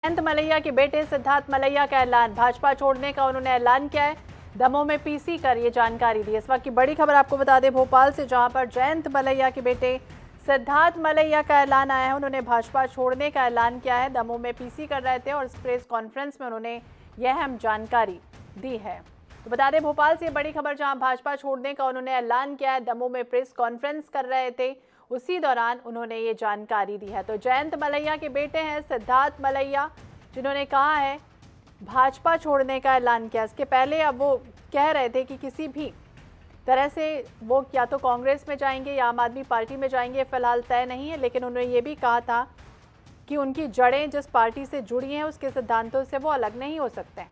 जयंत मलैया के बेटे सिद्धार्थ मलैया का ऐलान, भाजपा छोड़ने का उन्होंने ऐलान किया है। दमोह में पीसी कर ये जानकारी दी। इस वक्त की बड़ी खबर आपको बता दें भोपाल से, जहां पर जयंत मलैया के बेटे सिद्धार्थ मलैया का ऐलान आया है। उन्होंने भाजपा छोड़ने का ऐलान किया है। दमोह में पीसी कर रहे थे और इस प्रेस कॉन्फ्रेंस में उन्होंने यह अहम जानकारी दी है। तो बता दें भोपाल से बड़ी खबर, जहां भाजपा छोड़ने का उन्होंने ऐलान किया है। दमोह में प्रेस कॉन्फ्रेंस कर रहे थे, उसी दौरान उन्होंने ये जानकारी दी है। तो जयंत मलैया के बेटे हैं सिद्धार्थ मलैया, जिन्होंने कहा है भाजपा छोड़ने का ऐलान किया। इसके पहले अब वो कह रहे थे कि किसी भी तरह से वो या तो कांग्रेस में जाएंगे या आम आदमी पार्टी में जाएंगे, फिलहाल तय नहीं है। लेकिन उन्होंने ये भी कहा था कि उनकी जड़ें जिस पार्टी से जुड़ी हैं उसके सिद्धांतों से वो अलग नहीं हो सकते हैं।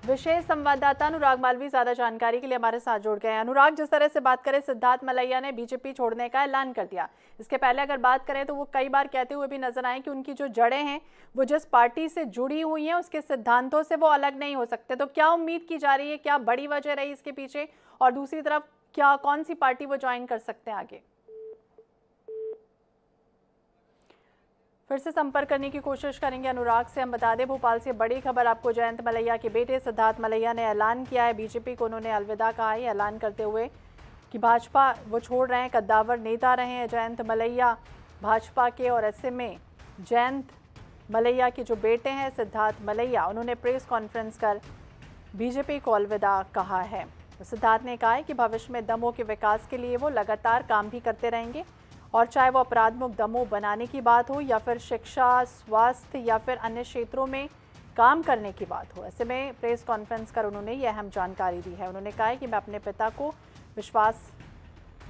विशेष संवाददाता अनुराग मालवी ज्यादा जानकारी के लिए हमारे साथ जुड़ गए हैं। अनुराग, जिस तरह से बात करें, सिद्धार्थ मलैया ने बीजेपी छोड़ने का ऐलान कर दिया। इसके पहले अगर बात करें तो वो कई बार कहते हुए भी नजर आए कि उनकी जो जड़ें हैं वो जिस पार्टी से जुड़ी हुई हैं उसके सिद्धांतों से वो अलग नहीं हो सकते। तो क्या उम्मीद की जा रही है, क्या बड़ी वजह रही इसके पीछे, और दूसरी तरफ क्या कौन सी पार्टी वो ज्वाइन कर सकते हैं आगे? फिर से संपर्क करने की कोशिश करेंगे अनुराग से। हम बता दें भोपाल से बड़ी खबर आपको, जयंत मलैया के बेटे सिद्धार्थ मलैया ने ऐलान किया है। बीजेपी को उन्होंने अलविदा कहा है, ऐलान करते हुए कि भाजपा वो छोड़ रहे हैं। कद्दावर नेता रहे हैं जयंत मलैया भाजपा के, और ऐसे में जयंत मलैया के जो बेटे हैं सिद्धार्थ मलैया, उन्होंने प्रेस कॉन्फ्रेंस कर बीजेपी को अलविदा कहा है। सिद्धार्थ ने कहा है कि भविष्य में दमोह के विकास के लिए वो लगातार काम भी करते रहेंगे, और चाहे वो अपराध मुक्त दमोह बनाने की बात हो या फिर शिक्षा, स्वास्थ्य या फिर अन्य क्षेत्रों में काम करने की बात हो। ऐसे में प्रेस कॉन्फ्रेंस कर उन्होंने ये अहम जानकारी दी है। उन्होंने कहा है कि मैं अपने पिता को विश्वास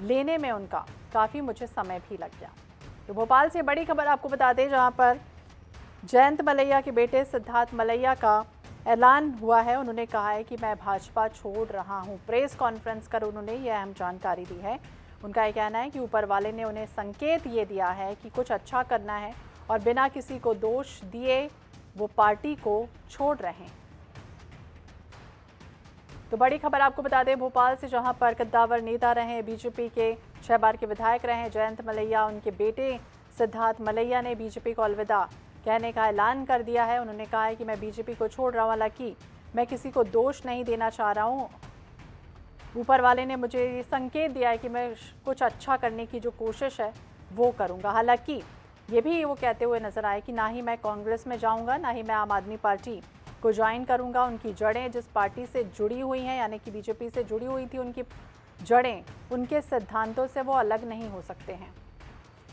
लेने में उनका काफ़ी मुझे समय भी लग गया। तो भोपाल से बड़ी खबर आपको बता दें, जहाँ पर जयंत मलैया के बेटे सिद्धार्थ मलैया का ऐलान हुआ है। उन्होंने कहा है कि मैं भाजपा छोड़ रहा हूँ। प्रेस कॉन्फ्रेंस कर उन्होंने ये अहम जानकारी दी है। उनका ये कहना है कि ऊपर वाले ने उन्हें संकेत ये दिया है कि कुछ अच्छा करना है, और बिना किसी को दोष दिए वो पार्टी को छोड़ रहे हैं। तो बड़ी खबर आपको बता दें भोपाल से, जहां पर कद्दावर नेता रहे, बीजेपी के 6 बार के विधायक रहे जयंत मलैया, उनके बेटे सिद्धार्थ मलैया ने बीजेपी को अलविदा कहने का ऐलान कर दिया है। उन्होंने कहा है कि मैं बीजेपी को छोड़ रहा हूँ, हालांकि मैं किसी को दोष नहीं देना चाह रहा हूँ। ऊपर वाले ने मुझे ये संकेत दिया है कि मैं कुछ अच्छा करने की जो कोशिश है वो करूंगा। हालांकि ये भी वो कहते हुए नजर आए कि ना ही मैं कांग्रेस में जाऊंगा, ना ही मैं आम आदमी पार्टी को ज्वाइन करूंगा। उनकी जड़ें जिस पार्टी से जुड़ी हुई हैं, यानी कि बीजेपी से जुड़ी हुई थी, उनकी जड़ें उनके सिद्धांतों से वो अलग नहीं हो सकते हैं।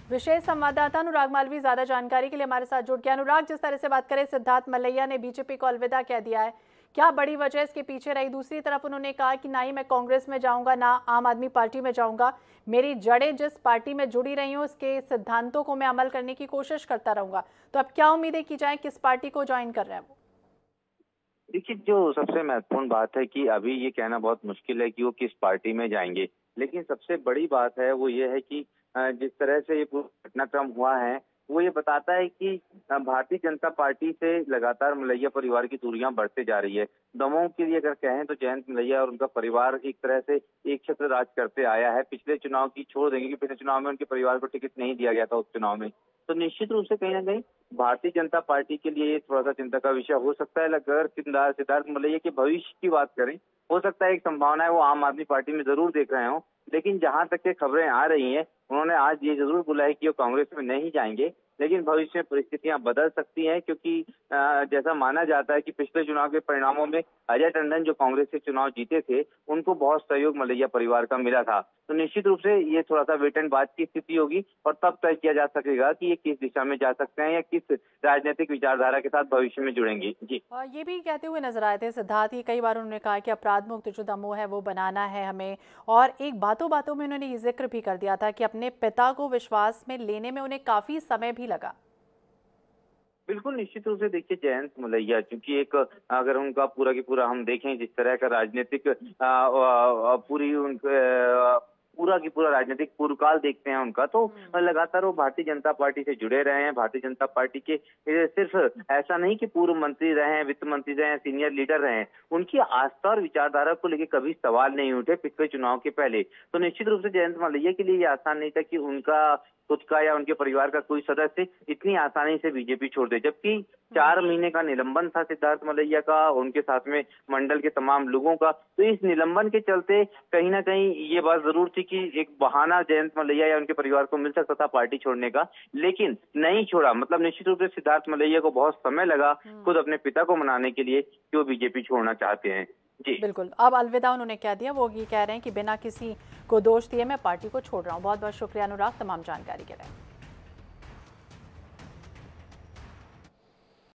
विशेष संवाददाता अनुराग मालवी ज्यादा जानकारी के लिए हमारे साथ जुड़ गया। अनुराग, जिस तरह से बात करें, सिद्धार्थ मलैया ने बीजेपी को अलविदा कह दिया है, क्या बड़ी वजह इसके पीछे रही? दूसरी तरफ उन्होंने कहा कि ना ही मैं कांग्रेस में जाऊंगा, ना आम आदमी पार्टी में जाऊंगा, मेरी जड़ें जिस पार्टी में जुड़ी रही हूं उसके सिद्धांतों को मैं अमल करने की कोशिश करता रहूंगा। तो अब क्या उम्मीदें की जाए, किस पार्टी को ज्वाइन कर रहे हैं वो? देखिए, जो सबसे महत्वपूर्ण बात है कि अभी ये कहना बहुत मुश्किल है कि वो किस पार्टी में जाएंगे, लेकिन सबसे बड़ी बात है वो ये है कि जिस तरह से ये पूरा घटनाक्रम हुआ है वो ये बताता है कि भारतीय जनता पार्टी से लगातार मलैया परिवार की दूरियां बढ़ते जा रही है। दमोह के लिए अगर कहें तो जयंत मलैया और उनका परिवार एक तरह से एक छत्र राज करते आया है। पिछले चुनाव की छोड़ देंगे कि पिछले चुनाव में उनके परिवार को टिकट नहीं दिया गया था उस चुनाव में, तो निश्चित रूप से कहीं ना कहीं भारतीय जनता पार्टी के लिए ये थोड़ा सा चिंता का विषय हो सकता है। अगर सिद्धार्थ मलैया के भविष्य की बात करें, हो सकता है एक संभावना है वो आम आदमी पार्टी में जरूर देख रहे हो, लेकिन जहां तक के खबरें आ रही हैं, उन्होंने आज ये जरूर बोला है कि वो कांग्रेस में नहीं जाएंगे, लेकिन भविष्य में परिस्थितियां बदल सकती हैं, क्योंकि जैसा माना जाता है कि पिछले चुनाव के परिणामों में अजय टंडन जो कांग्रेस से चुनाव जीते थे, उनको बहुत सहयोग मलैया परिवार का मिला था। तो निश्चित रूप से ये थोड़ा सा वेट एंड वॉच की स्थिति होगी, और तब तय किया जा सकेगा कि ये किस दिशा में जा सकते हैं या किस राजनीतिक विचारधारा के साथ भविष्य में जुड़ेंगे। जी, ये भी कहते हुए नजर आए थे सिद्धार्थ, ये कई बार उन्होंने कहा कि अपराध मुक्त जो दमोह है वो बनाना है हमें, और एक बातों बातों में उन्होंने ये जिक्र भी कर दिया था कि अपने पिता को विश्वास में लेने में उन्हें काफी समय भी लगा। बिल्कुल, निश्चित रूप से देखिए, जयंत मलैया चूंकि एक अगर उनका पूरा की पूरा हम देखें जिस तरह का राजनीतिक पूरी पूरा की पूरा राजनीतिक पूर्वकाल देखते हैं उनका, तो लगातार वो भारतीय जनता पार्टी से जुड़े रहे हैं। भारतीय जनता पार्टी के सिर्फ ऐसा नहीं कि पूर्व मंत्री रहे हैं, वित्त मंत्री रहे हैं, सीनियर लीडर रहे हैं, उनकी आस्था और विचारधारा को लेकर कभी सवाल नहीं उठे पिछले चुनाव के पहले। तो निश्चित रूप से जयंत मलैया के लिए ये आसान नहीं था कि उनका खुद का या उनके परिवार का कोई सदस्य इतनी आसानी से बीजेपी छोड़ दे। जबकि 4 महीने का निलंबन था सिद्धार्थ मलैया का, उनके साथ में मंडल के तमाम लोगों का। तो इस निलंबन के चलते कहीं ना कहीं ये बात जरूर थी कि एक बहाना जयंत मलैया या उनके परिवार को मिल सकता था पार्टी छोड़ने का, लेकिन नहीं छोड़ा। मतलब निश्चित रूप से सिद्धार्थ मलैया को बहुत समय लगा खुद अपने पिता को मनाने के लिए कि वो बीजेपी छोड़ना चाहते हैं। जी बिल्कुल। अब अलविदा उन्होंने कह दिया, वो ये कह रहे हैं कि बिना किसी को दोष दिए मैं पार्टी को छोड़ रहा हूँ। बहुत बहुत शुक्रिया अनुराग तमाम जानकारी के लिए।